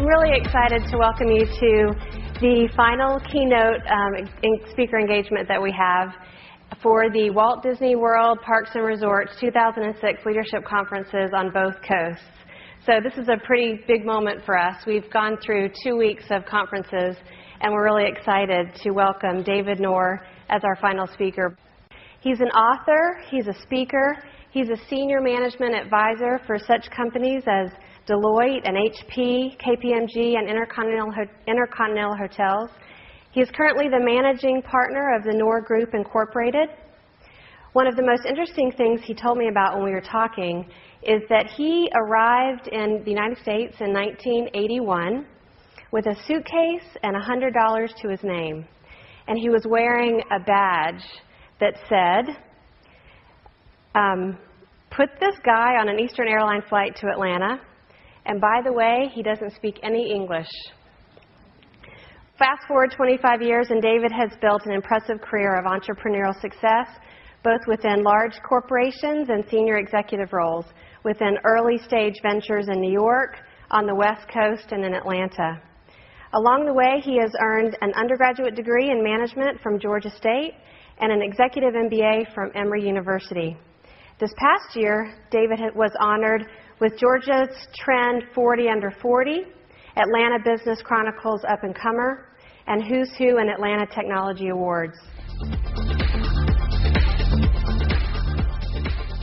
really excited to welcome you to the final keynote speaker engagement that we have for the Walt Disney World Parks and Resorts 2006 Leadership Conferences on both coasts. So this is a pretty big moment for us. We've gone through 2 weeks of conferences, and we're really excited to welcome David Nour as our final speaker. He's an author, he's a speaker, he's a senior management advisor for such companies as Deloitte and HP, KPMG, and Intercontinental Hotels. He is currently the managing partner of the Nour Group Incorporated. One of the most interesting things he told me about when we were talking is that he arrived in the United States in 1981 with a suitcase and $100 to his name. And he was wearing a badge that said, put this guy on an Eastern Airline flight to Atlanta, and by the way, he doesn't speak any English. Fast forward 25 years, and David has built an impressive career of entrepreneurial success, both within large corporations and senior executive roles, within early-stage ventures in New York, on the West Coast, and in Atlanta. Along the way, he has earned an undergraduate degree in management from Georgia State and an executive MBA from Emory University. This past year, David was honored with Georgia's Trend 40 Under 40, Atlanta Business Chronicles Up and Comer, and Who's Who in Atlanta Technology Awards.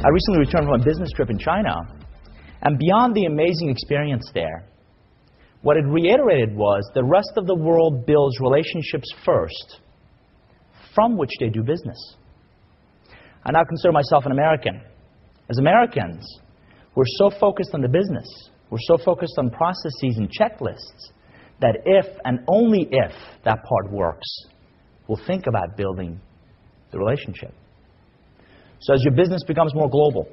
I recently returned from a business trip in China, and beyond the amazing experience there, what it reiterated was the rest of the world builds relationships first, from which they do business. I now consider myself an American. As Americans, we're so focused on the business, we're so focused on processes and checklists, that if and only if that part works, we'll think about building the relationship. So as your business becomes more global,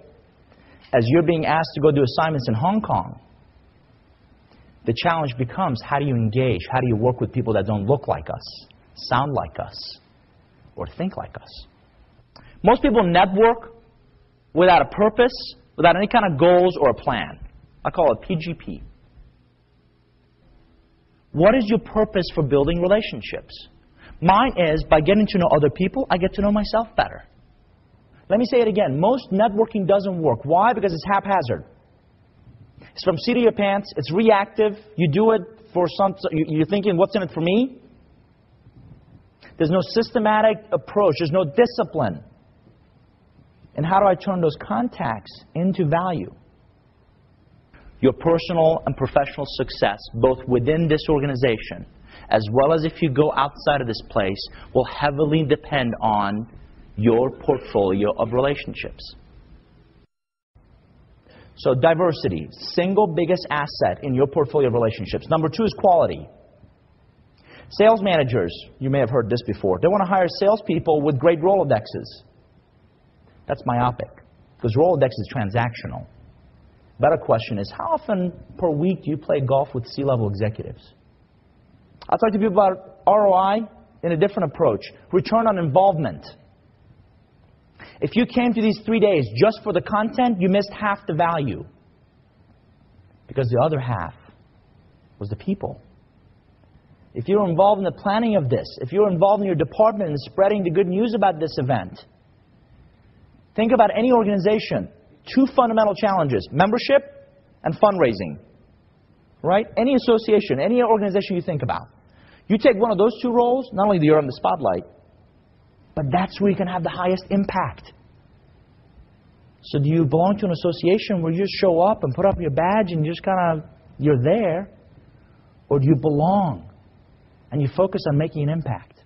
as you're being asked to go do assignments in Hong Kong, the challenge becomes, how do you engage? How do you work with people that don't look like us, sound like us, or think like us? Most people network without a purpose, without any kind of goals or a plan. I call it PGP. What is your purpose for building relationships? Mine is, by getting to know other people, I get to know myself better. Let me say it again. Most networking doesn't work. Why? Because it's haphazard. It's from seat of your pants. It's reactive. You do it for you're thinking, what's in it for me? There's no systematic approach. There's no discipline. And how do I turn those contacts into value? Your personal and professional success, both within this organization, as well as if you go outside of this place, will heavily depend on your portfolio of relationships. So diversity, single biggest asset in your portfolio of relationships. Number 2 is quality. Sales managers, you may have heard this before, they want to hire salespeople with great Rolodexes. That's myopic, because Rolodex is transactional. Better question is, how often per week do you play golf with C-level executives? I'll talk to people about ROI in a different approach. Return on involvement. If you came to these 3 days just for the content, you missed half the value, because the other half was the people. If you're involved in the planning of this, if you're involved in your department in spreading the good news about this event, think about any organization. 2 fundamental challenges: membership and fundraising. Right? Any association, any organization you think about. You take one of those 2 roles, not only do you earn the spotlight, but that's where you can have the highest impact. So do you belong to an association where you just show up and put up your badge and you just you're there? Or do you belong and you focus on making an impact?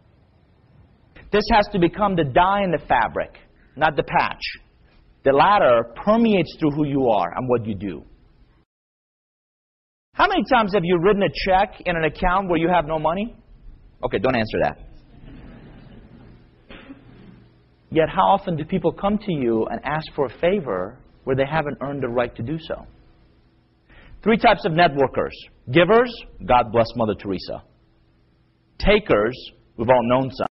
This has to become the dye in the fabric, not the patch. The latter permeates through who you are and what you do. How many times have you written a check in an account where you have no money? Okay, don't answer that. Yet how often do people come to you and ask for a favor where they haven't earned the right to do so? 3 types of networkers. Givers, God bless Mother Teresa. Takers, we've all known some.